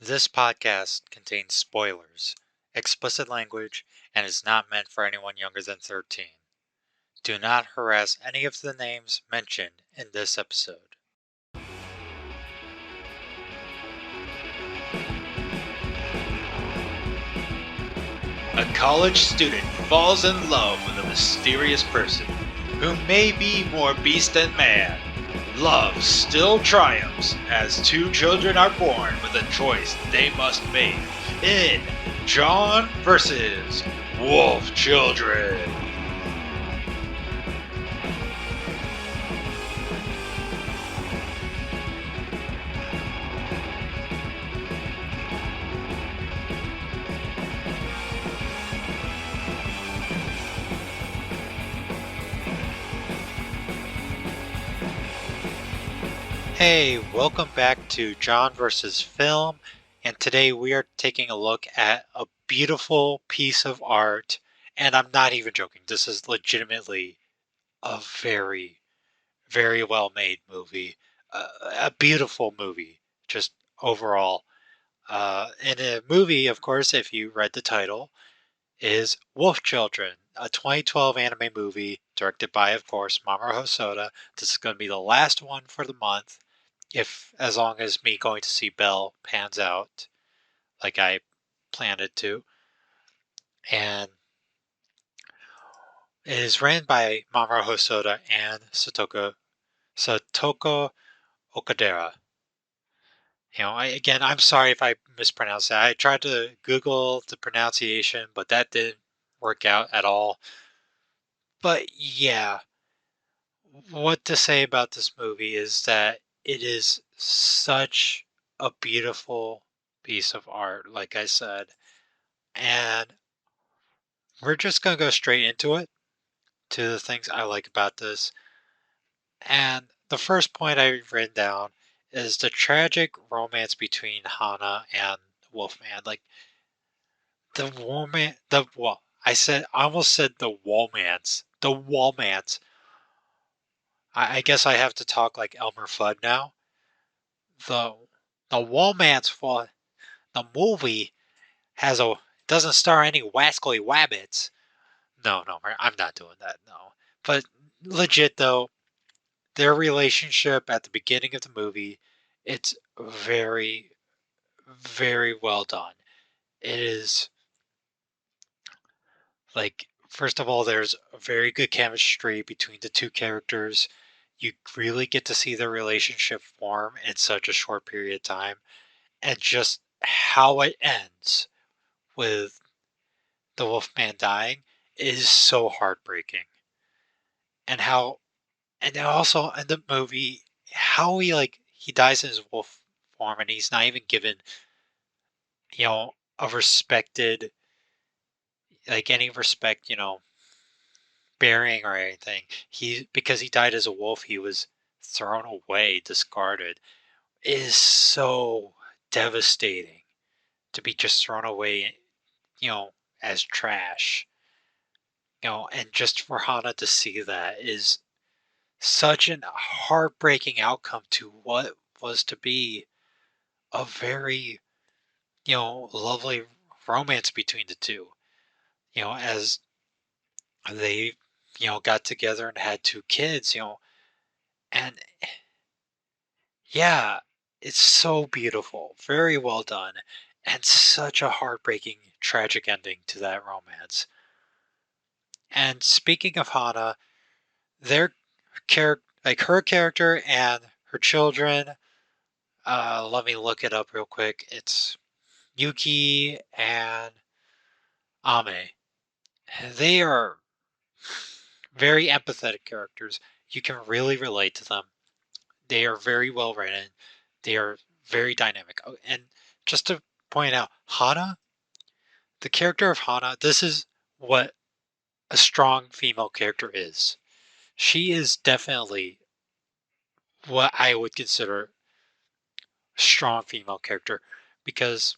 This podcast contains spoilers, explicit language, and is not meant for anyone younger than 13. Do not harass any of the names mentioned in this episode. A college student falls in love with a mysterious person who may be more beast than man. Love still triumphs as two children are born with a choice they must make in John vs. Wolf Children. Hey, welcome back to John vs. Film, and today we are taking a look at a beautiful piece of art, and I'm not even joking, this is legitimately a very, very well made movie, a beautiful movie, just overall. And a movie, of course, if you read the title, is Wolf Children, a 2012 anime movie directed by, of course, Mamoru Hosoda. This is going to be the last one for the month, if as long as me going to see Belle pans out like I planned it to. And it is ran by Mamoru Hosoda and Satoko Okadera. I'm sorry if I mispronounced that. I tried to Google the pronunciation, but that didn't work out at all. But yeah, what to say about this movie is that it is such a beautiful piece of art, like I said. And we're just going to go straight into it, to the things I like about this. And the first point I've written down is the tragic romance between Hana and Wolfman. Like, the woman, I almost said the womance. The womance. I guess I have to talk like Elmer Fudd now. The the womance for the movie doesn't star any wascally wabbits. No, I'm not doing that. No, but legit though, their relationship at the beginning of the movie, it's very, very well done. It is like, first of all, there's a very good chemistry between the two characters. You really get to see their relationship form in such a short period of time, and just how it ends with the Wolfman dying is so heartbreaking. And how, and then also in the movie, how he dies in his wolf form, and he's not even given, a respected, like any respect, burying or anything. Because he died as a wolf, he was thrown away, discarded. It is so devastating to be just thrown away, as trash. And just for Hana to see that is such an heartbreaking outcome to what was to be a very, lovely romance between the two. As they, got together and had two kids, and yeah, it's so beautiful, very well done, and such a heartbreaking, tragic ending to that romance. And speaking of Hana, their her character and her children. Let me look it up real quick. It's Yuki and Ame. They are very empathetic characters. You can really relate to them. They are very well written. They are very dynamic. Oh, and just to point out, Hana, the character of Hana, this is what a strong female character is. She is definitely what I would consider a strong female character, because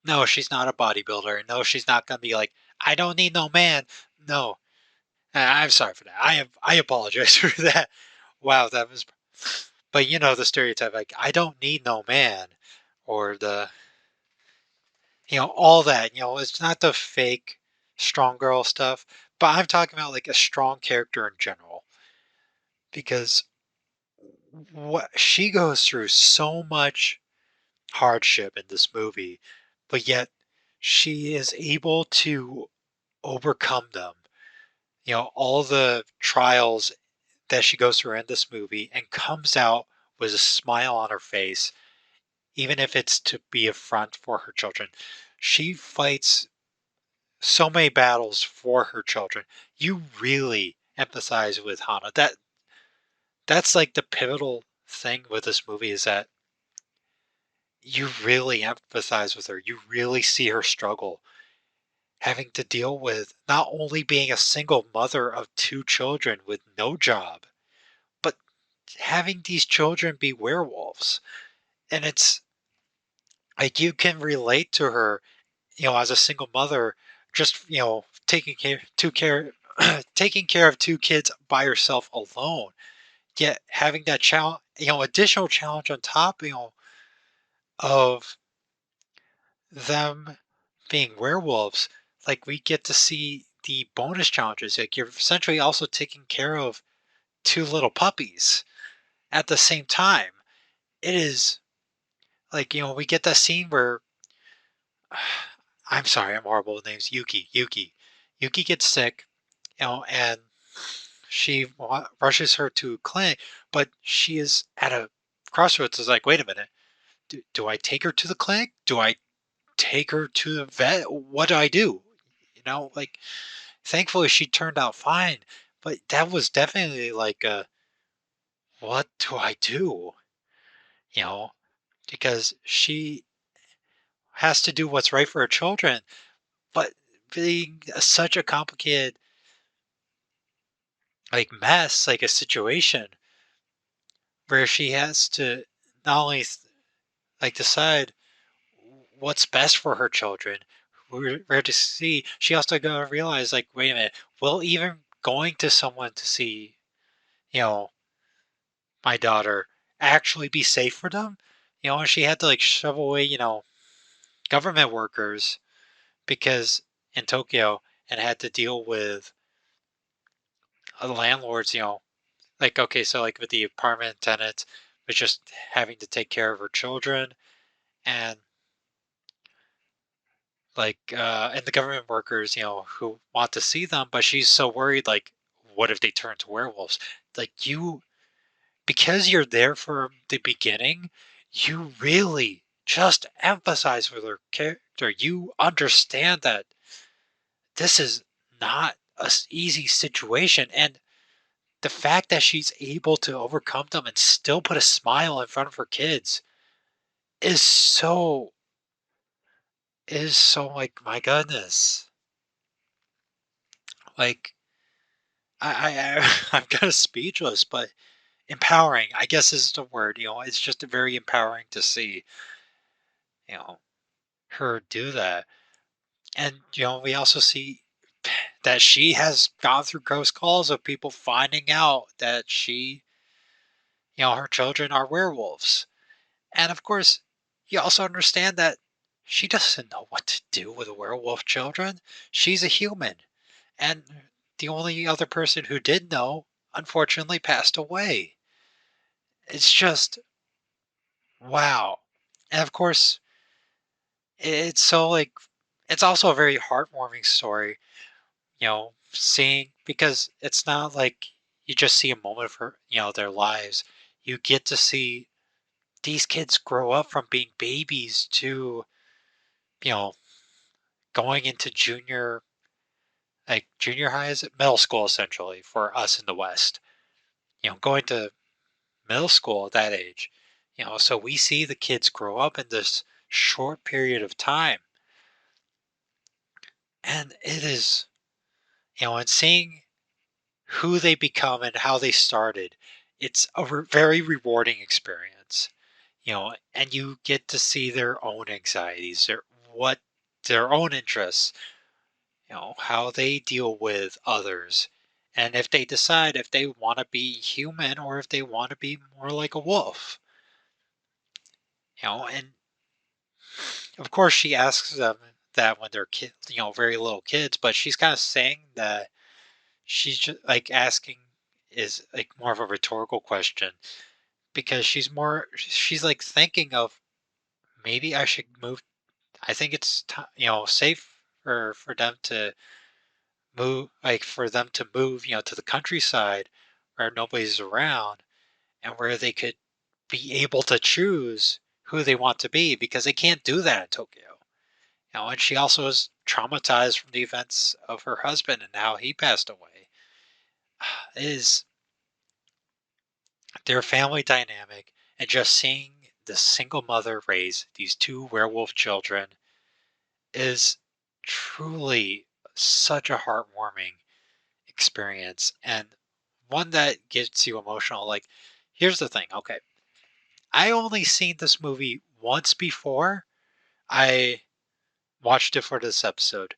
no, she's not a bodybuilder. No, she's not gonna be like, I don't need no man. No, I'm sorry for that. I apologize for that. Wow, that was. But the stereotype, like, I don't need no man, or all that. It's not the fake strong girl stuff, but I'm talking about like a strong character in general because what she goes through so much hardship in this movie, but yet she is able to overcome them. All the trials that she goes through in this movie and comes out with a smile on her face, even if it's to be a front for her children. She fights so many battles for her children. You really empathize with Hana. That's like the pivotal thing with this movie is that you really empathize with her. You really see her struggle, having to deal with not only being a single mother of two children with no job, but having these children be werewolves. And it's like you can relate to her, as a single mother, just taking care of two kids by herself alone. Yet having that challenge, additional challenge on top, of them being werewolves, like we get to see the bonus challenges. Like you're essentially also taking care of two little puppies at the same time. It is like, we get that scene where I'm sorry, I'm horrible with names. Yuki gets sick, and she rushes her to a clinic, but she is at a crossroads. Is like, wait a minute, do I take her to the clinic? Do I take her to the vet? What do I do? Like, thankfully she turned out fine, but that was definitely like a, what do I do? You know, because she has to do what's right for her children, but being such a complicated like mess, like a situation where she has to not only like decide what's best for her children. We're to see. She also got to realize, like, wait a minute. Will even going to someone to see, you know, my daughter actually be safe for them? And she had to like shove away, government workers because in Tokyo and had to deal with landlords. Like okay, so like with the apartment tenants, was just having to take care of her children and like and the government workers who want to see them, but she's so worried like what if they turn to werewolves, like you, because you're there from the beginning, you really just emphasize with her character. You understand that this is not a easy situation, and the fact that she's able to overcome them and still put a smile in front of her kids is so like my goodness, like I'm kind of speechless, but empowering, I guess is the word. It's just very empowering to see, you know, her do that. And, we also see that she has gone through close calls of people finding out that her children are werewolves. And of course, you also understand that she doesn't know what to do with werewolf children. She's a human. And the only other person who did know, unfortunately, passed away. It's just wow. And of course, it's so like it's also a very heartwarming story, seeing because it's not like you just see a moment of her, their lives. You get to see these kids grow up from being babies to, you know, going into junior high, is it middle school essentially for us in the West, going to middle school at that age. So we see the kids grow up in this short period of time. And it is, and seeing who they become and how they started, it's a very rewarding experience. And you get to see their own anxieties, their own interests, how they deal with others. And if they decide if they want to be human or if they want to be more like a wolf, and of course, she asks them that when they're very little kids, but she's kind of saying that she's just like asking is like more of a rhetorical question because she's like thinking of maybe I should move. I think it's safe for them to move, to the countryside where nobody's around and where they could be able to choose who they want to be because they can't do that in Tokyo. And she also is traumatized from the events of her husband and how he passed away. Is their family dynamic and just seeing the single mother raise these two werewolf children is truly such a heartwarming experience and one that gets you emotional. Like, here's the thing, okay. I only seen this movie once before. I watched it for this episode,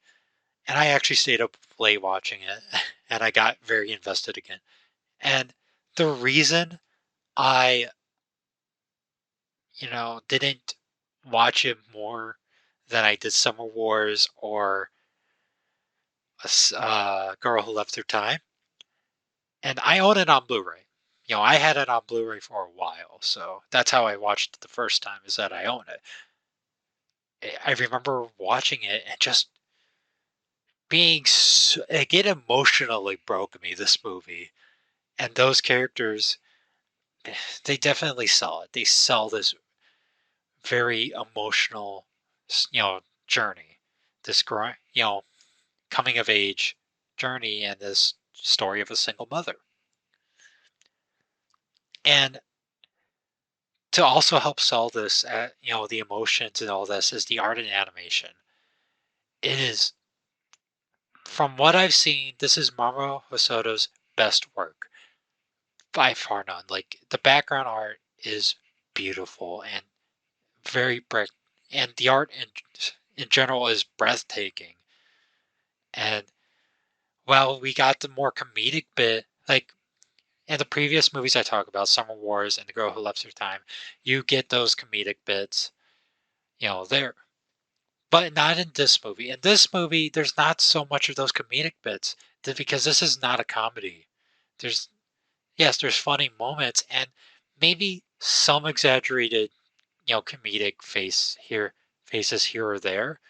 and I actually stayed up late watching it, and I got very invested again. And the reason I, didn't watch it more than I did Summer Wars or Girl Who Left Through Time, and I own it on Blu-ray. I had it on Blu-ray for a while, so that's how I watched it the first time. Is that I own it. I remember watching it and just being like it emotionally broke me. This movie and those characters, they definitely sell it. They sell this very emotional, journey. This coming of age journey and this story of a single mother. And to also help sell this, the emotions and all this is the art and animation. It is, from what I've seen, this is Mamoru Hosoda's best work by far none. Like the background art is beautiful and very breath, and the art in general is breathtaking. And while we got the more comedic bit, like in the previous movies I talk about, Summer Wars and The Girl Who Loves Her Time, you get those comedic bits, there. But not in this movie. In this movie, there's not so much of those comedic bits because this is not a comedy. There's Yes, there's funny moments and maybe some exaggerated, comedic faces here or there,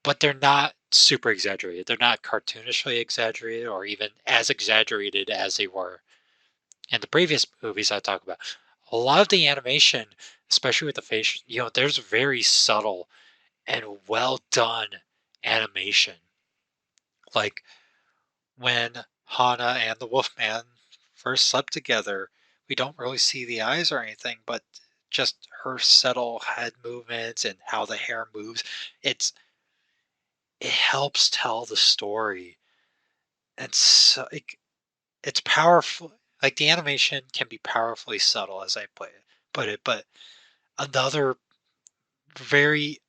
but they're not super exaggerated. They're not cartoonishly exaggerated or even as exaggerated as they were in the previous movies I talk about. A lot of the animation, especially with the face, there's very subtle and well done animation. Like when Hana and the Wolfman first slept together, we don't really see the eyes or anything, but just her subtle head movements and how the hair moves. It's it helps tell the story. And so it's powerful. Like the animation can be powerfully subtle, as I put it, but another very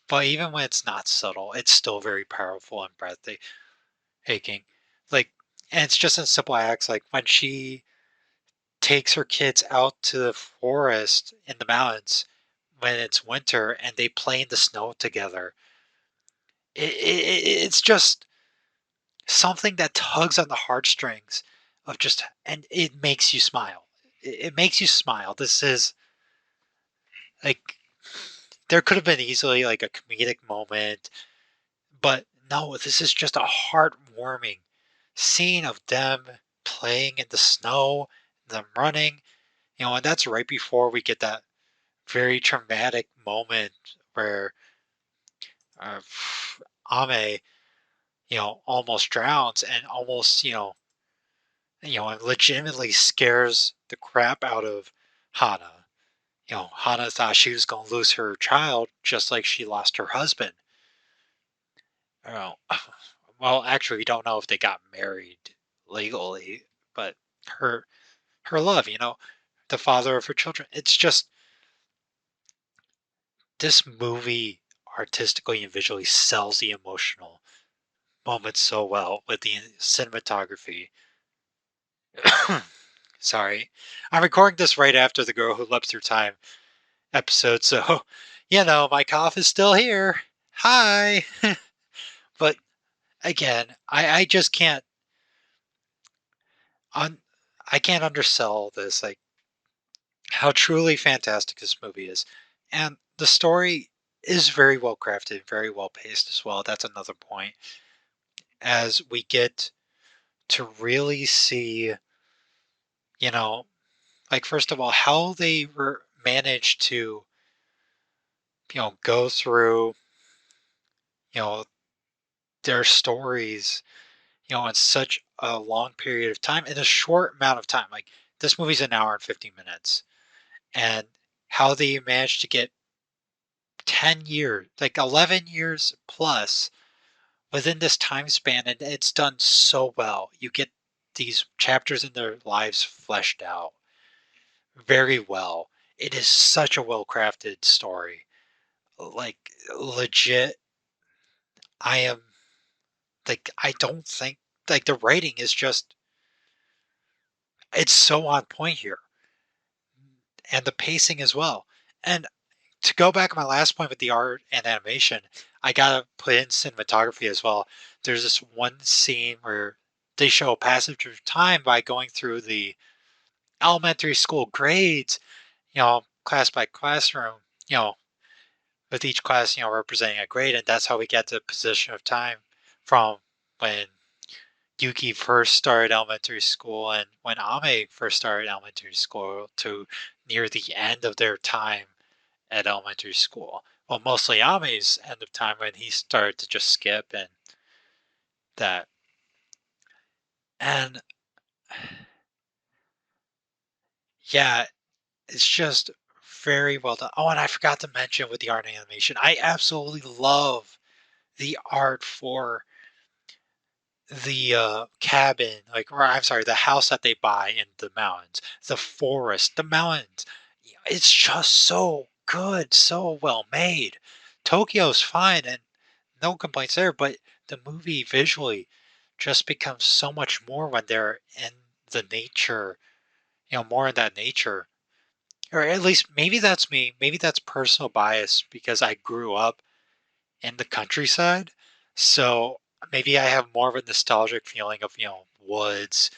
but even when it's not subtle, it's still very powerful and breathtaking. Like, and it's just in simple acts like when she takes her kids out to the forest in the mountains when it's winter and they play in the snow together. It's just something that tugs on the heartstrings of just, and it makes you smile. It makes you smile. This is like, there could have been easily like a comedic moment, but no, this is just a heartwarming scene of them playing in the snow, them running, and that's right before we get that very traumatic moment where uh, Ame, almost drowns and almost, legitimately scares the crap out of Hana. Hana thought she was going to lose her child just like she lost her husband. Oh, well, actually, we don't know if they got married legally, but her her love, the father of her children. It's just this movie artistically and visually sells the emotional moments so well with the cinematography. Sorry. I'm recording this right after the Girl Who Leapt Through Time episode, so my cough is still here. Hi. But again, I just can't un I can't undersell this, like, how truly fantastic this movie is. And the story is very well crafted, very well paced as well. That's another point. As we get to really see, you know, like first of all, how they were managed to, go through, you know, their stories, in such a long period of time in a short amount of time. Like this movie's an hour and 50 minutes. And how they managed to get 10 years, like 11 years plus within this time span. And it's done so well. You get these chapters in their lives fleshed out very well. It is such a well crafted story. Like, legit, I am, like, I don't think, like, the writing is just, it's so on point here. And the pacing as well. And to go back to my last point with the art and animation, I gotta put in cinematography as well. There's this one scene where they show a passage of time by going through the elementary school grades, class by classroom, with each class, representing a grade, and that's how we get the position of time from when Yuki first started elementary school and when Ame first started elementary school to near the end of their time at elementary school. Well, mostly Ame's end of time when he started to just skip and that. And yeah, it's just very well done. Oh, and I forgot to mention with the art and animation, I absolutely love the art for the cabin, like, or I'm sorry, the house that they buy in the mountains, the forest, the mountains. It's just so good, so well made. Tokyo's fine and no complaints there, but the movie visually just becomes so much more when they're in the nature, more in that nature. Or at least maybe that's me, maybe that's personal bias because I grew up in the countryside. So maybe I have more of a nostalgic feeling of, woods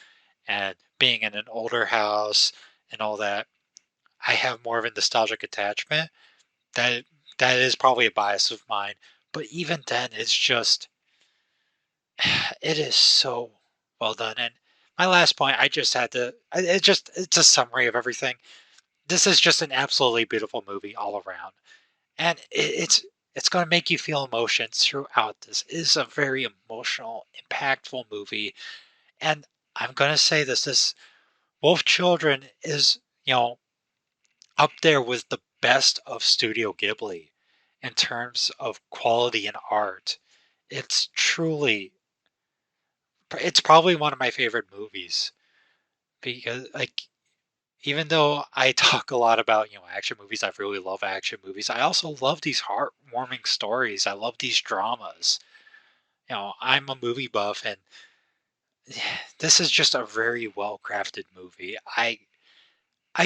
and being in an older house and all that. I have more of a nostalgic attachment. That that is probably a bias of mine. But even then, it's just it is so well done. And my last point, I just had to. It's a summary of everything. This is just an absolutely beautiful movie all around, and it's going to make you feel emotions throughout. This It is a very emotional, impactful movie, and I'm going to say this Wolf Children is, up there with the best of Studio Ghibli in terms of quality and art. It's truly, it's probably one of my favorite movies because, like, even though I talk a lot about, action movies, I really love action movies. I also love these heartwarming stories. I love these dramas. I'm a movie buff, and this is just a very well crafted movie. I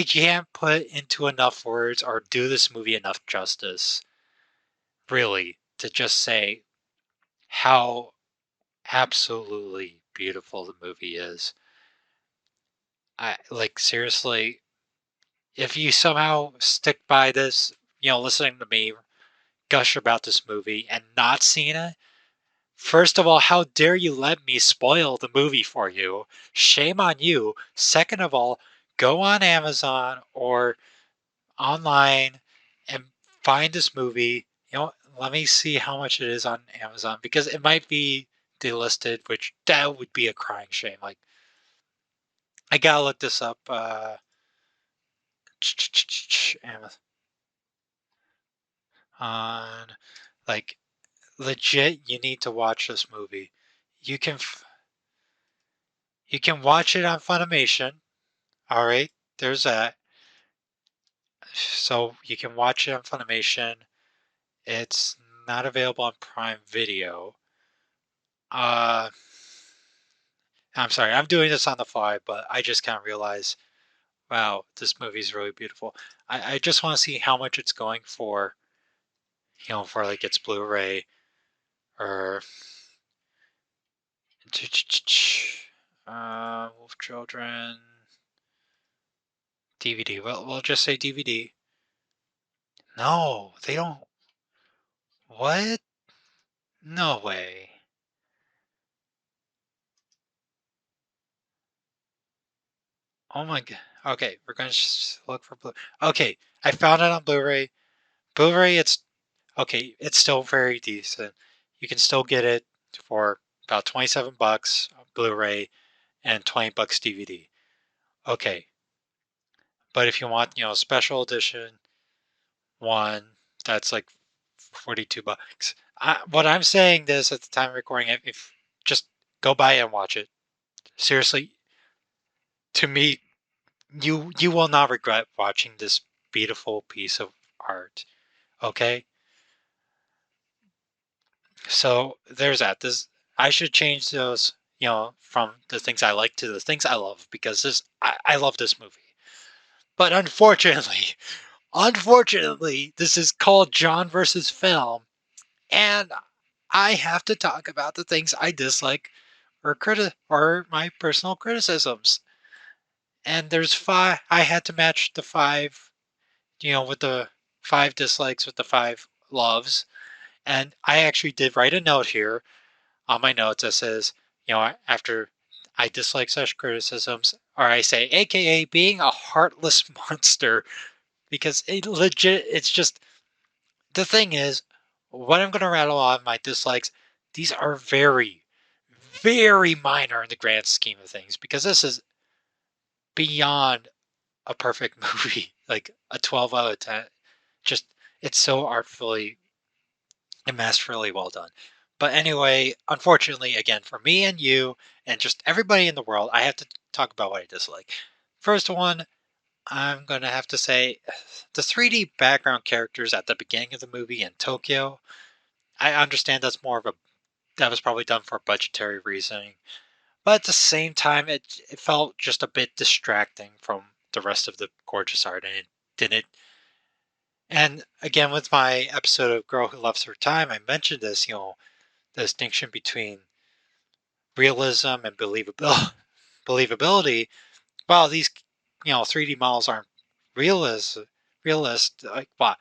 can't put into enough words or do this movie enough justice, really, to just say how absolutely beautiful the movie is. I like seriously, if you somehow stick by this, listening to me gush about this movie and not seen it, first of all, how dare you let me spoil the movie for you? Shame on you. Second of all, go on Amazon or online and find this movie. Let me see how much it is on Amazon because it might be delisted, which that would be a crying shame. Like, I gotta look this up. On, like, legit, you need to watch this movie. You can you can watch it on Funimation. All right, there's that. So you can watch it on Funimation. It's not available on Prime Video. Uh, I'm sorry, I'm doing this on the fly, but I just can't realize. Wow, this movie is really beautiful. I just want to see how much it's going for for like its Blu-ray or Wolf Children DVD. Well, we'll just say DVD. No, they don't. What? No way. Oh my god. Okay, we're gonna look for Blu. Okay, I found it on Blu-ray. Blu-ray, it's okay. It's still very decent. You can still get it for about 27 bucks on Blu-ray and 20 bucks DVD. Okay, but if you want, special edition one, that's like 42 bucks. What I'm saying this at the time of recording, if just go buy it and watch it. Seriously, to me, you will not regret watching this beautiful piece of art. Okay, so there's that. This I should change those, from the things I like to the things I love because I love this movie. But unfortunately, this is called John versus Film, and I have to talk about the things I dislike or my personal criticisms. And there's five. I had to match the five, with the five dislikes with the five loves. And I actually did write a note here on my notes that says, after I dislike such criticisms, or I say, AKA being a heartless monster, because it's just the thing is, what I'm going to rattle off my dislikes, these are very, very minor in the grand scheme of things, because this is beyond a perfect movie, like a 12 out of 10. Just, it's so artfully and masterfully well done. But anyway, unfortunately, again, for me and you, and just everybody in the world, I have to talk about what I dislike. First one, I'm going to have to say the 3D background characters at the beginning of the movie in Tokyo. I understand that was probably done for budgetary reasoning, but at the same time, it felt just a bit distracting from the rest of the gorgeous art, and it didn't. And again, with my episode of Girl Who Loves Her Time, I mentioned this, the distinction between realism and believability. While these, 3D models aren't realist, well,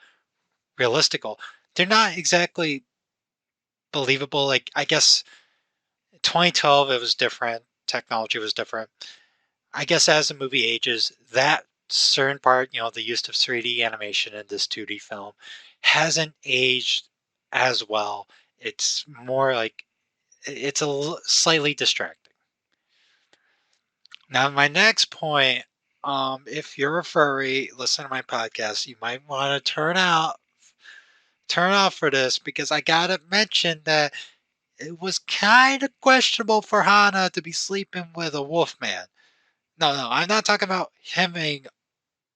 realistical, they're not exactly believable. Like, I guess 2012, it was different. Technology was different. I guess as the movie ages, that certain part, the use of 3D animation in this 2D film hasn't aged as well. It's more like it's slightly distracting. Now, my next point, if you're a furry, listen to my podcast, you might want to turn off for this because I gotta mention that it was kind of questionable for Hana to be sleeping with a wolf man. No, I'm not talking about him being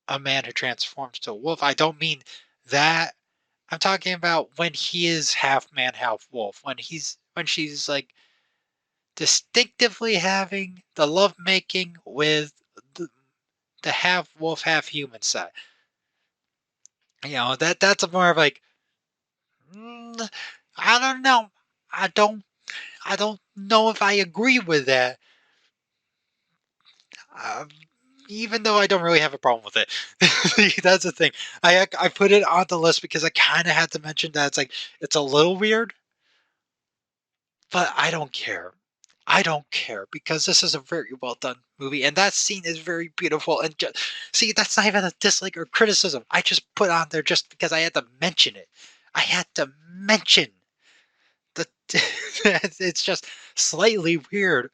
a man who transforms to a wolf. I don't mean that. I'm talking about when he is half man, half wolf. When she's like distinctively having the love making with the, the half wolf, half human side. That's a more of like, mm, I don't know. I don't I don't know if I agree with that. Um, Even though I don't really have a problem with it. That's the thing. I put it on the list because I kind of had to mention that it's a little weird, but I don't care. I don't care because this is a very well done movie, and that scene is very beautiful. And just see, that's not even a dislike or criticism. I just put on there just because I had to mention it. I had to mention the. It's just slightly weird,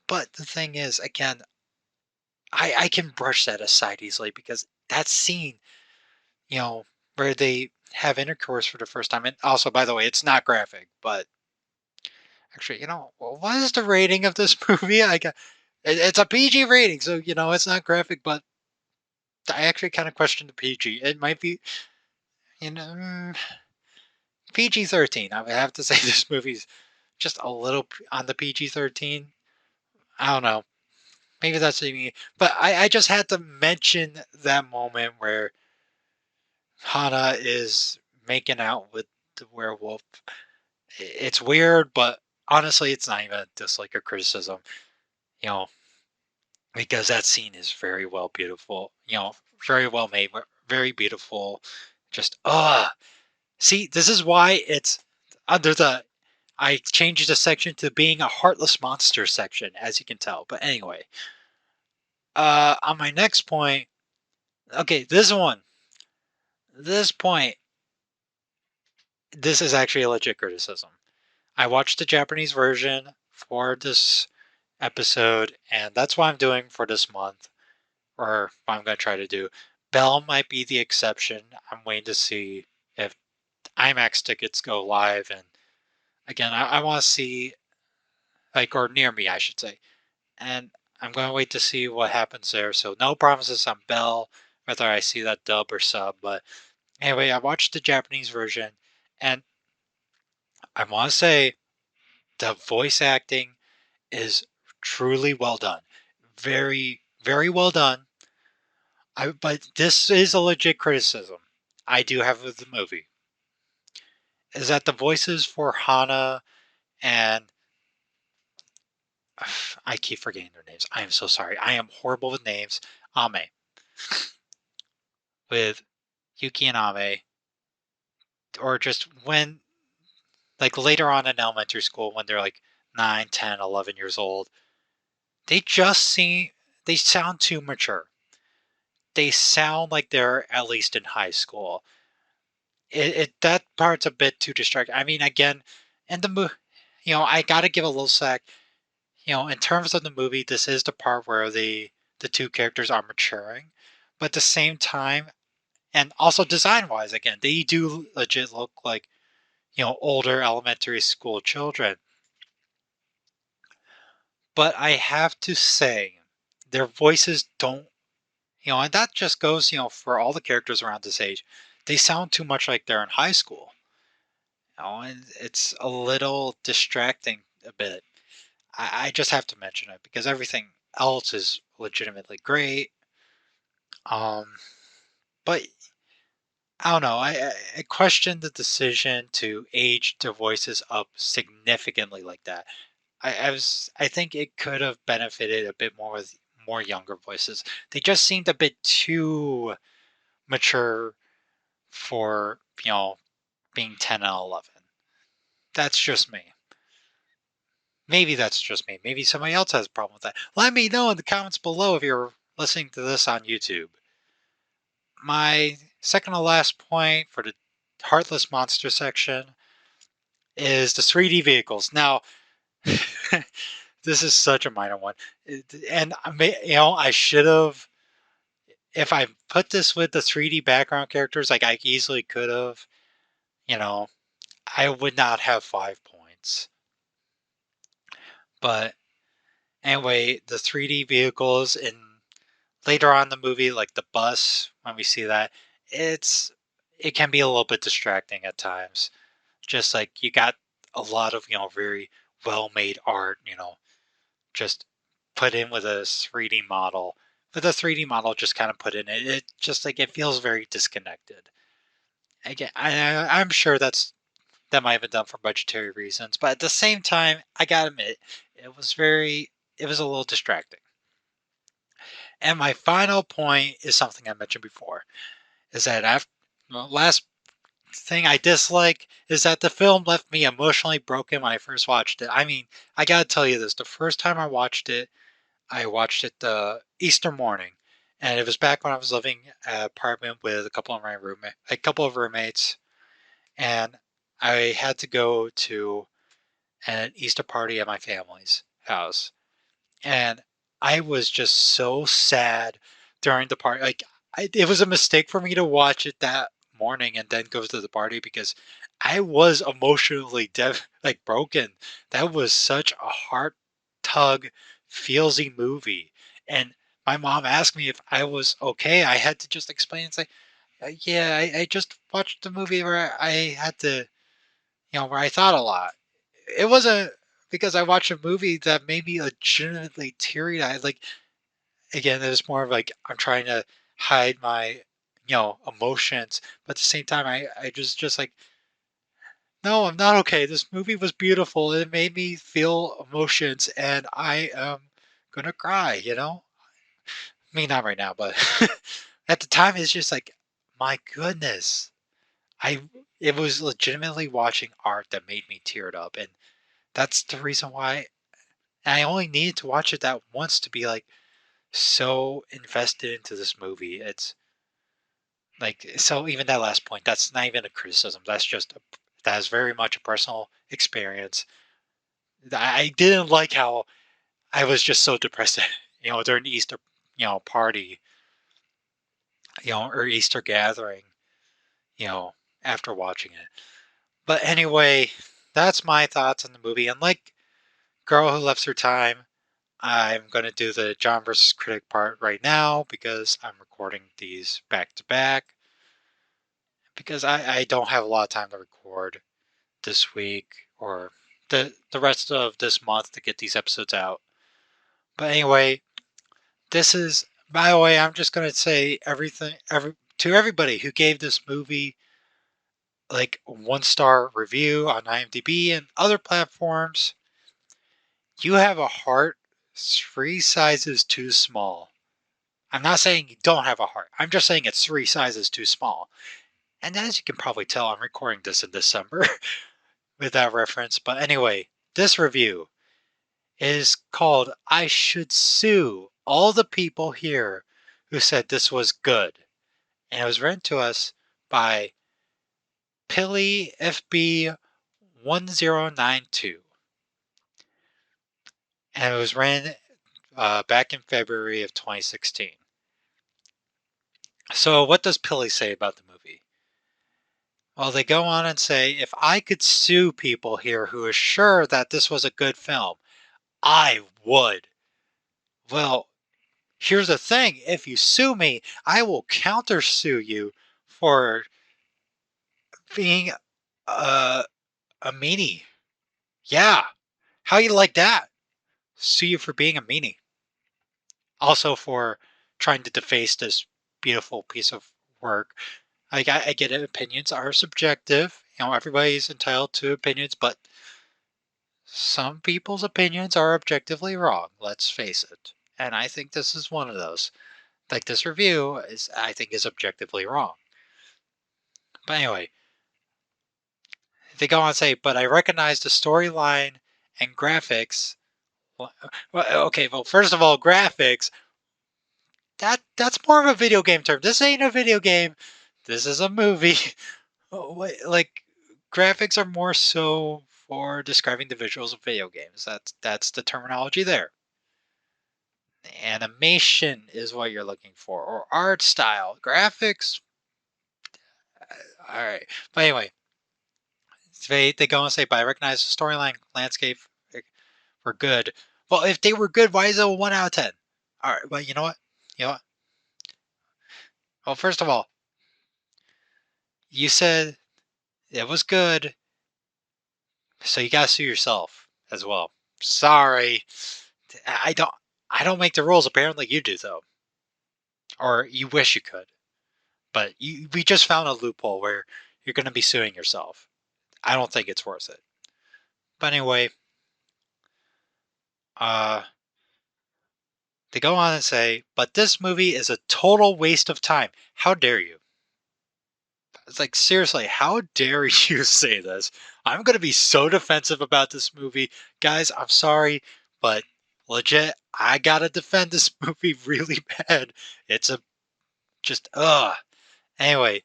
but the thing is, again, I can brush that aside easily because that scene, you know, where they have intercourse for the first time, and also, by the way, it's not graphic, but actually, what is the rating of this movie? It's a PG rating, so it's not graphic, but I actually kind of question the PG. It might be, you know, PG-13. I would have to say this movie's just a little on the PG-13. I don't know. Maybe that's me, but I just had to mention that moment where Hana is making out with the werewolf. It's weird, but honestly, it's not even a dislike or criticism. You know, because that scene is very well beautiful. Very well made, very beautiful. Just see, this is why it's under the. I changed the section to being a heartless monster section, as you can tell. But anyway, on my next point, okay, this one, this point, this is actually a legit criticism. I watched the Japanese version for this episode, and that's what I'm doing for this month, or what I'm going to try to do. Bell might be the exception. I'm waiting to see if IMAX tickets go live, and again, I want to see, like, or near me, I should say, and I'm going to wait to see what happens there. So no promises on Bell, whether I see that dub or sub, but anyway, I watched the Japanese version, and I want to say the voice acting is truly well done. Very, very well done. But this is a legit criticism I do have of the movie. Is that the voices for Hana and I keep forgetting their names. I am so sorry. I am horrible with names. Ame. With Yuki and Ame. Or just when, like later on in elementary school, when they're like 9, 10, 11 years old, they just seem, they sound too mature. They sound like they're at least in high school. That part's a bit too distracting. I mean, again, in the movie, I gotta give a little sack. In terms of the movie, this is the part where the two characters are maturing, but at the same time, and also design wise, again, they do legit look like older elementary school children. But I have to say, their voices don't, and that just goes, for all the characters around this age, they sound too much like they're in high school. And it's a little distracting a bit. I just have to mention it because everything else is legitimately great. Um, but I don't know. I question the decision to age their voices up significantly like that. I think it could have benefited a bit more with more younger voices. They just seemed a bit too mature for being 10 and 11. That's just me. Maybe that's just me. Maybe somebody else has a problem with that. Let me know in the comments below if you're listening to this on YouTube. My second to last point for the Heartless Monster section is the 3D vehicles. Now, this is such a minor one. And I should have, if I put this with the 3D background characters, like I easily could have, you know, I would not have 5 points. But anyway, the 3D vehicles in later on in the movie, like the bus, when we see that, it can be a little bit distracting at times. Just like you got a lot of very well made art, just put in with a 3D model. But the 3D model just kind of put in it just like it feels very disconnected. Again, I'm sure that might have been done for budgetary reasons, but at the same time, I gotta admit, it was a little distracting. And my final point is something I mentioned before, is that after last thing I dislike is that the film left me emotionally broken when I first watched it. I mean, I gotta tell you this: the first time I watched it the Easter morning, and it was back when I was living at an apartment with a couple of roommates, and I had to go to an Easter party at my family's house, and I was just so sad during the party. Like, it was a mistake for me to watch it that morning and then go to the party because I was emotionally like broken. That was such a heart tug, feelsy movie. And my mom asked me if I was okay. I had to just explain and say, "Yeah, I just watched the movie where I had to, where I thought a lot." It wasn't because I watched a movie that made me legitimately teary eyed. Like, again, it was more of like I'm trying to hide my, emotions, but at the same time, I just like No, I'm not okay. This movie was beautiful. It made me feel emotions, and I am gonna cry, you know? I mean, not right now, but at the time, it's just like, my goodness. I it was legitimately watching art that made me teared up, and that's the reason why I only needed to watch it that once to be like so invested into this movie. It's like so even that last point, that's not even a criticism. That is very much a personal experience. I didn't like how I was just so depressed, during the Easter, party, or Easter gathering, you know, after watching it. But anyway, that's my thoughts on the movie. And like Girl Who Loves Her Time, I'm going to do the John versus Critic part right now because I'm recording these back to back because I don't have a lot of time to record this week or the rest of this month to get these episodes out. But anyway, this is by the way, I'm just gonna say to everybody who gave this movie like 1 star review on IMDb and other platforms, you have a heart 3 sizes too small. I'm not saying you don't have a heart. I'm just saying it's 3 sizes too small. And as you can probably tell, I'm recording this in December with that reference. But anyway, this review is called I Should Sue All the People Here Who Said This Was Good. And it was written to us by Pilly FB1092. And it was written back in February of 2016. So, what does Pilly say about the movie? Well, they go on and say, if I could sue people here who are sure that this was a good film, I would. Well, here's the thing if you sue me, I will countersue you for being a, a meanie. Yeah. How you like that? Sue you for being a meanie. Also for trying to deface this beautiful piece of work. I get it, opinions are subjective. Everybody's entitled to opinions, but some people's opinions are objectively wrong, let's face it. And I think this is one of those. Like this review is I think is objectively wrong. But anyway, they go on to say, but I recognize the storyline and graphics. Well, okay, well, first of all, graphics, that's more of a video game term. This ain't a video game. This is a movie. Like graphics are more so for describing the visuals of video games. That's the terminology there. Animation is what you're looking for, or art style. Graphics, all right. But anyway, they go and say, but I recognize the storyline, landscape were good. Well, if they were good, why is it a 1 out of 10? All right, well, you know what? You know what? Well, first of all, you said it was good, so you gotta sue yourself as well. Sorry, I don't. I don't make the rules. Apparently, you do though, or you wish you could. But we just found a loophole where you're going to be suing yourself. I don't think it's worth it. But anyway, uh, they go on and say, but this movie is a total waste of time. How dare you? It's like, seriously, how dare you say this? I'm going to be so defensive about this movie. Guys, I'm sorry, but legit, I got to defend this movie really bad. It's a just, ugh. Anyway,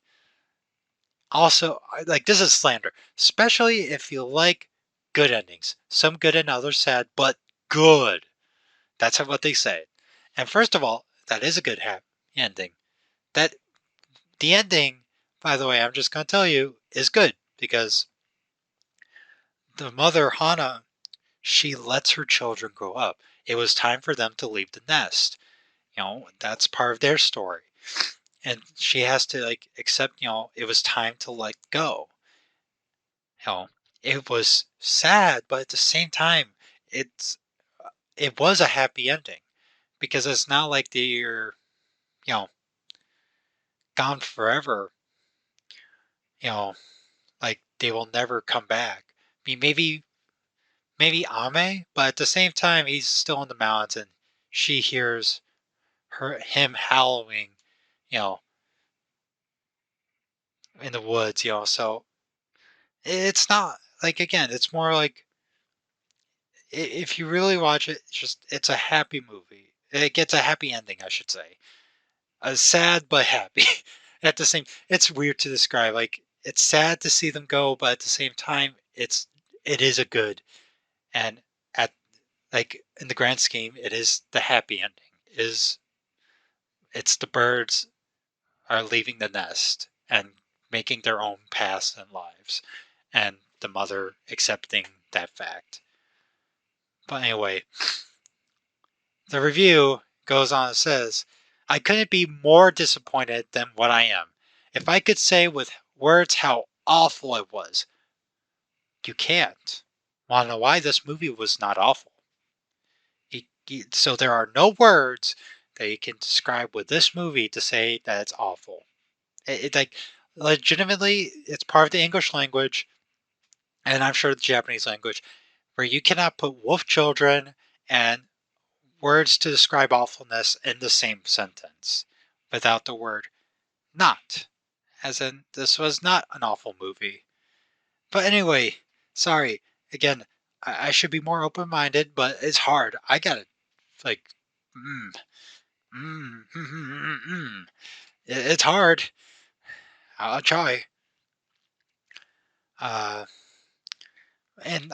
also, like, this is slander, especially if you like good endings. Some good and others sad, but good. That's what they say. And first of all, that is a good ending. That the ending, by the way, I'm just going to tell you, is good because the mother Hana, she lets her children grow up. It was time for them to leave the nest. That's part of their story. And she has to like accept, it was time to let go. You know, it was sad, but at the same time, it's it was a happy ending because it's not like they're you know gone forever. You know, like they will never come back. I mean, maybe Ame, but at the same time, he's still in the mountains, and she hears him howling, you know, in the woods, So it's not like, again, it's more like, if you really watch it, it's a happy movie. It gets a happy ending, I should say. A sad but happy at the same. It's weird to describe. Like, it's sad to see them go, but at the same time, it is a good, and at like, in the grand scheme, it is the happy ending. Is It's the birds are leaving the nest and making their own paths and lives, and the mother accepting that fact. But anyway, the review goes on and says, I couldn't be more disappointed than what I am. If I could say with words how awful it was, you can't. Want to know why? This movie was not awful. So there are no words that you can describe with this movie to say that it's awful. Like, legitimately, it's part of the English language, and I'm sure the Japanese language, where you cannot put wolf children and words to describe awfulness in the same sentence without the word not. As in, this was not an awful movie. But anyway, sorry. Again, I should be more open minded, but it's hard. I gotta, like, mm, mm. It's hard. I'll try. Uh, and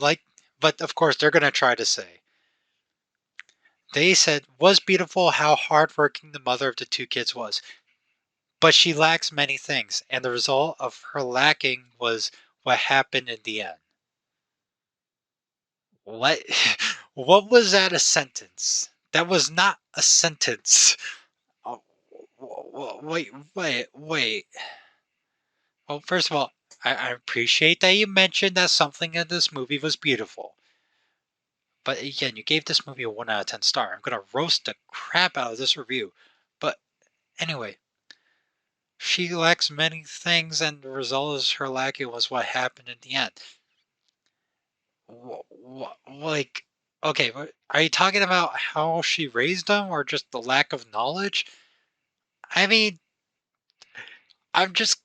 like, but of course, they're gonna try to say. They said, was beautiful how hardworking the mother of the two kids was. But she lacks many things, and the result of her lacking was what happened in the end. What? What was that a sentence? That was not a sentence. Oh, wait. Well, first of all, I appreciate that you mentioned that something in this movie was beautiful. But again, you gave this movie a 1 out of 10 star. I'm going to roast the crap out of this review. But anyway, she lacks many things, and the result is her lacking was what happened in the end. Like, okay, are you talking about how she raised them or just the lack of knowledge? I mean, I'm just,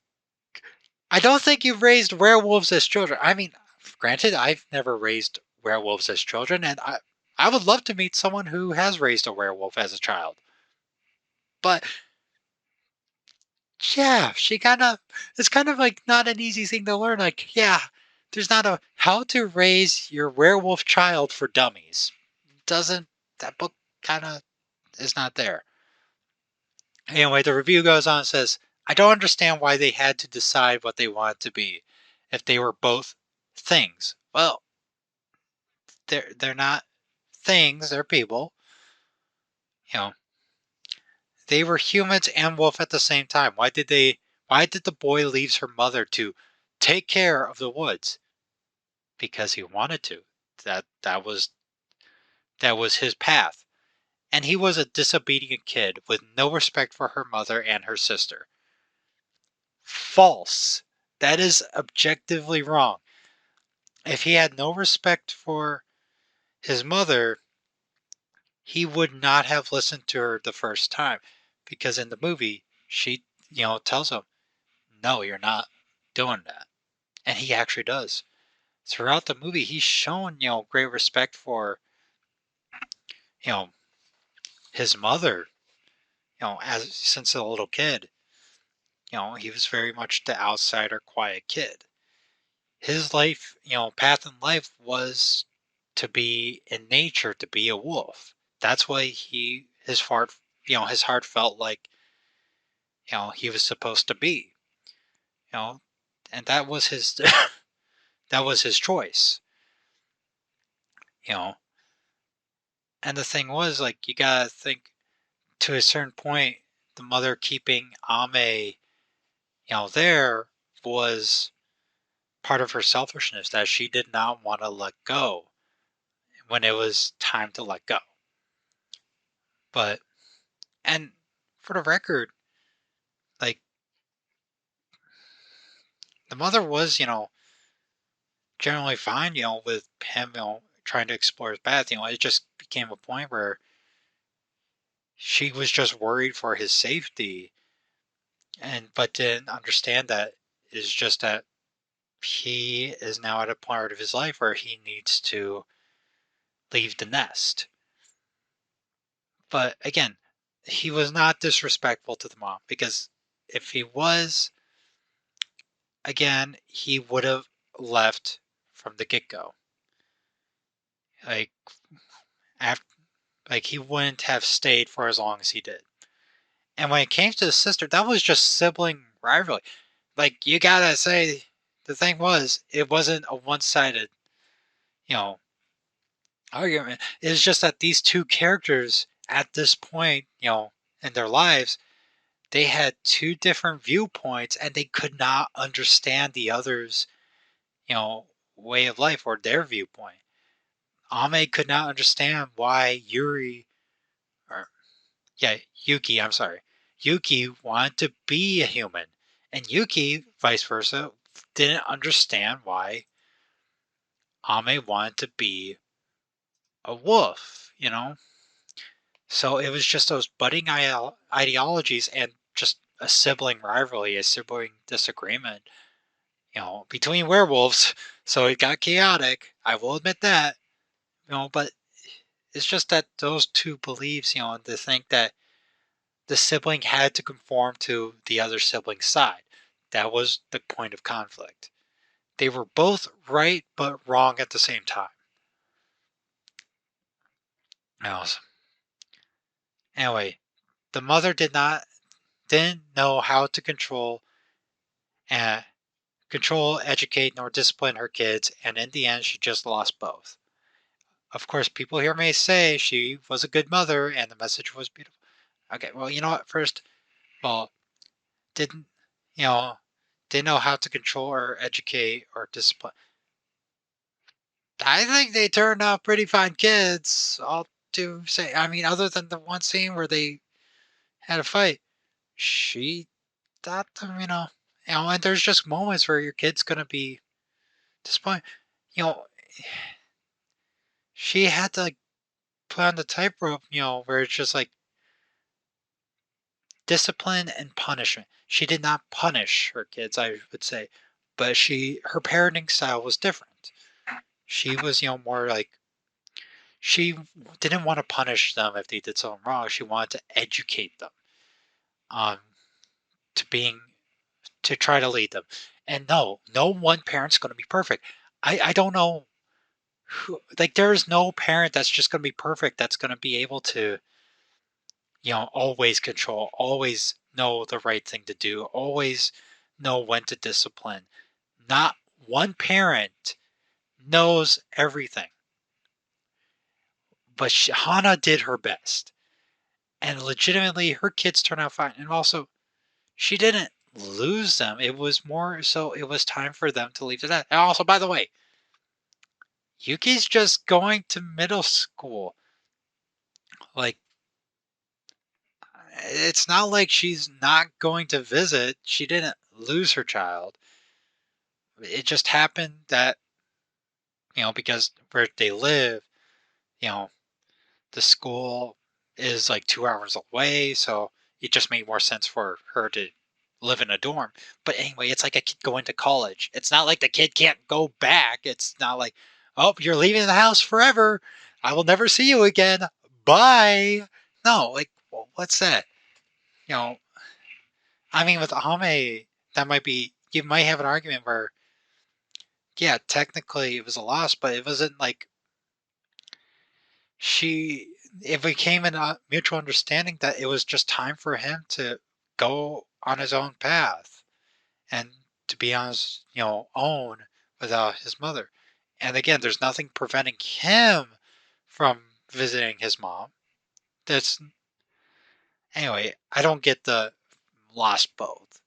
I don't think you raised werewolves as children. I mean, granted, I've never raised werewolves as children, and I would love to meet someone who has raised a werewolf as a child. But yeah, it's kind of like not an easy thing to learn. Like, yeah, there's not a how to raise your werewolf child for dummies. Doesn't That book kind of is not there. Anyway, the review goes on and says, I don't understand why they had to decide what they wanted to be if they were both things. Well, they're not things, they're people. You know, they were humans and wolf at the same time. Why did the boy leave her mother to take care of the woods? Because he wanted to. That was his path. And he was a disobedient kid with no respect for her mother and her sister. False. That is objectively wrong. If he had no respect for his mother, he would not have listened to her the first time. Because in the movie, she, tells him, no, you're not doing that. And he actually does. Throughout the movie, he's shown, great respect for, you know, his mother, as since a little kid. He was very much the outsider, quiet kid. His life, path in life was to be in nature, to be a wolf. That's why his heart felt like, he was supposed to be, you know, and that was his, that was his choice, you know. And the thing was, like, you gotta think to a certain point, the mother keeping Ame, there was part of her selfishness that she did not want to let go when it was time to let go. But, and for the record, like, the mother was, generally fine, with him, trying to explore his path. It just became a point where she was just worried for his safety, and but didn't understand that is just that he is now at a part of his life where he needs to leave the nest. But again, he was not disrespectful to the mom, because if he was, again, he would have left from the get-go. Like after, like he wouldn't have stayed for as long as he did. And when it came to his sister, that was just sibling rivalry. Like, you gotta say, the thing was, it wasn't a one-sided, you know, argument. It's just that these two characters at this point, in their lives, they had two different viewpoints and they could not understand the other's, you know, way of life or their viewpoint. Ame could not understand why or Yuki, I'm sorry. Yuki wanted to be a human. And Yuki, vice versa, didn't understand why Ame wanted to be a wolf. So it was just those budding ideologies and just a sibling rivalry, a sibling disagreement, between werewolves. So it got chaotic. I will admit that, but it's just that those two beliefs, to think that the sibling had to conform to the other sibling's side. That was the point of conflict. They were both right but wrong at the same time. Now, anyway, the mother didn't know how to uh, educate, nor discipline her kids, and in the end, she just lost both. Of course, people here may say she was a good mother and the message was beautiful. Okay, well, you know what? First, well, didn't you know didn't know how to control or educate or discipline. I think they turned out pretty fine kids. All to say, I mean, other than the one scene where they had a fight, she taught them, and there's just moments where your kid's gonna be disappointed. You know, she had to like put on the tightrope, where it's just like discipline and punishment. She did not punish her kids, I would say, but her parenting style was different. She was, more like she didn't want to punish them if they did something wrong. She wanted to educate them, um, to being to try to lead them. And no one parent's going to be perfect. I don't know who, like, there is no parent that's just going to be perfect. That's going to be able to, always control, always know the right thing to do, always know when to discipline. Not one parent knows everything, but Hana did her best. And legitimately, her kids turned out fine. And also, she didn't lose them. It was more so it was time for them to leave to that. And also, by the way, Yuki's just going to middle school. Like, it's not like she's not going to visit. She didn't lose her child. It just happened that, because where they live, you know, the school is like 2 hours away. So it just made more sense for her to live in a dorm. But anyway, it's like a kid going to college. It's not like the kid can't go back. It's not like, oh, you're leaving the house forever. I will never see you again. Bye. No, like, well, what's that? You know, I mean, with Ame, that might be, you might have an argument where, yeah, technically it was a loss, but it wasn't like she, it became a mutual understanding that it was just time for him to go on his own path and to be on his, own without his mother. And again, there's nothing preventing him from visiting his mom. That's Anyway, I don't get the lost both.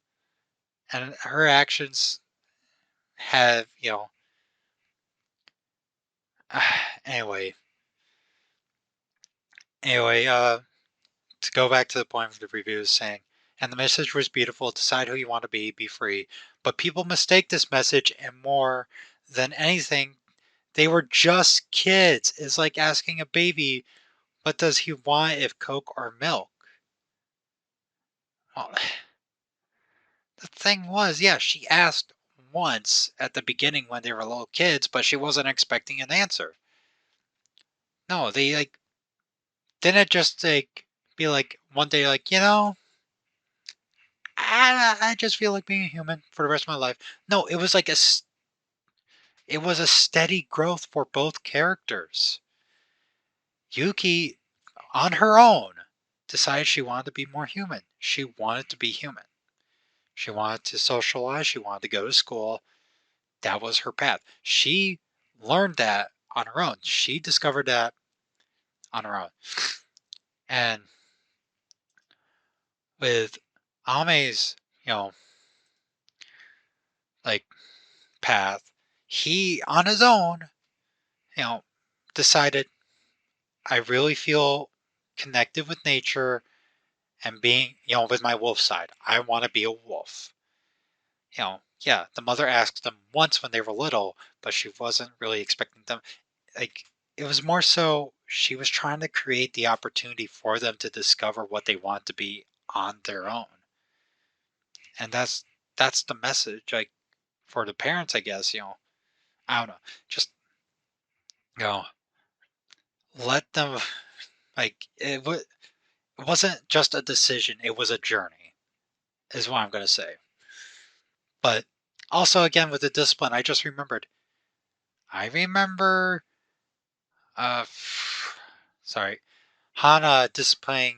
And her actions have, anyway, anyway, to go back to the point of the reviews saying, And the message was beautiful. Decide who you want to be free. But people mistake this message, and more than anything, they were just kids. It's like asking a baby, what does he want, if Coke or milk? Well, the thing was, yeah, she asked once at the beginning when they were little kids, but she wasn't expecting an answer. No, they like didn't just like be like one day like, I just feel like being a human for the rest of my life. No, it was like it was a steady growth for both characters. Yuki, on her own, decided she wanted to be more human. She wanted to be human. She wanted to socialize. She wanted to go to school. That was her path. She learned that on her own. She discovered that on her own. And with Ame's, like path, he on his own, you know, decided I really feel connected with nature and being, with my wolf side. I want to be a wolf. Yeah, the mother asked them once when they were little, but she wasn't really expecting them. Like, it was more so she was trying to create the opportunity for them to discover what they want to be on their own. And that's the message, like, for the parents, I guess, I don't know. Just, you know, let them, like, it wasn't just a decision, it was a journey, is what I'm going to say. But also, again, with the discipline, I just remembered. I remember, uh, sorry, Hana disciplining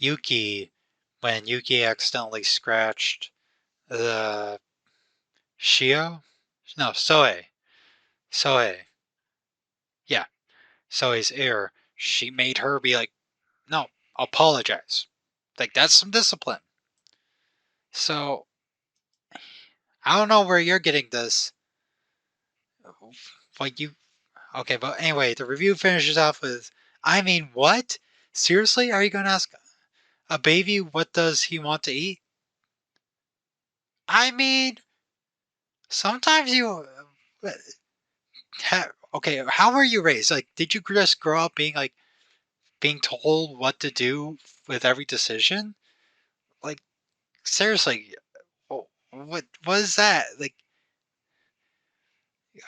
Yuki when Yuki accidentally scratched the Shio? No, Soe. Soe. Yeah, Soe's ear. She made her be like, no, apologize. Like, that's some discipline. So, I don't know where you're getting this. Like, okay, but anyway, the review finishes off with, I mean, what? Seriously? Are you going to ask a baby what does he want to eat? I mean, sometimes uh, okay, how were you raised? Like, did you just grow up being like, being told what to do with every decision? Like, seriously, what is that? Like,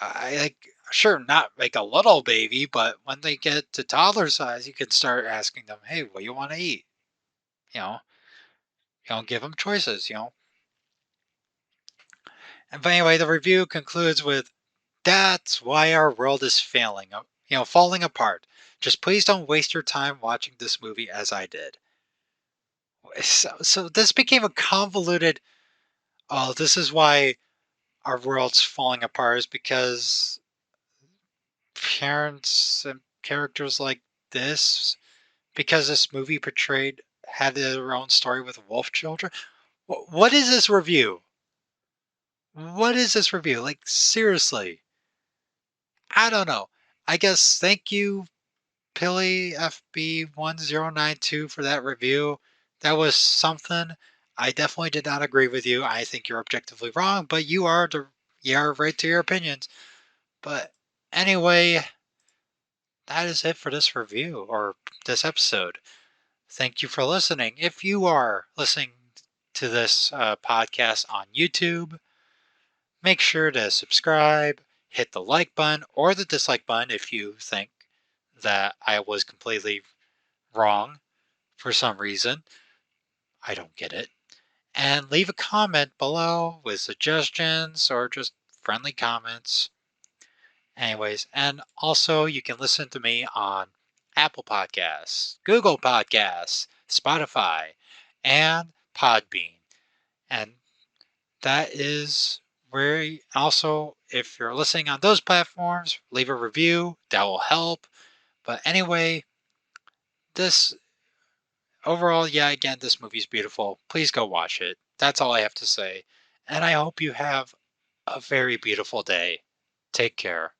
I like, sure, not like a little baby, but when they get to toddler size, you can start asking them, "Hey, what do you want to eat?" You know, give them choices. And but anyway, the review concludes with, "That's why our world is failing, falling apart. Just please don't waste your time watching this movie as I did." So this became a convoluted. Oh, this is why our world's falling apart, is because parents and characters like this, because this movie portrayed had their own story with wolf children. What is this review? What is this review? Like, seriously, I don't know. I guess thank you, Pilly FB1092, for that review. That was something. I definitely did not agree with you. I think you're objectively wrong, but you're right to your opinions. But anyway, that is it for this review, or this episode. Thank you for listening. If you are listening to this podcast on YouTube, make sure to subscribe, hit the like button or the dislike button if you think that I was completely wrong for some reason. I don't get it. And leave a comment below with suggestions or just friendly comments. Anyways, and also you can listen to me on Apple Podcasts, Google Podcasts, Spotify, and Podbean. And that is where also, if you're listening on those platforms, leave a review. That will help. But anyway, this overall, yeah, again, this movie's beautiful. Please go watch it. That's all I have to say. And I hope you have a very beautiful day. Take care.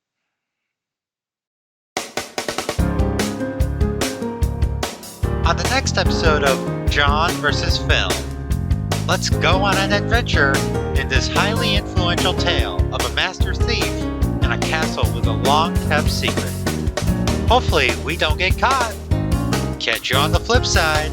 on the next episode of John vs. Film. Let's go on an adventure in this highly influential tale of a master thief and a castle with a long-kept secret. Hopefully we don't get caught. Catch you on the flip side.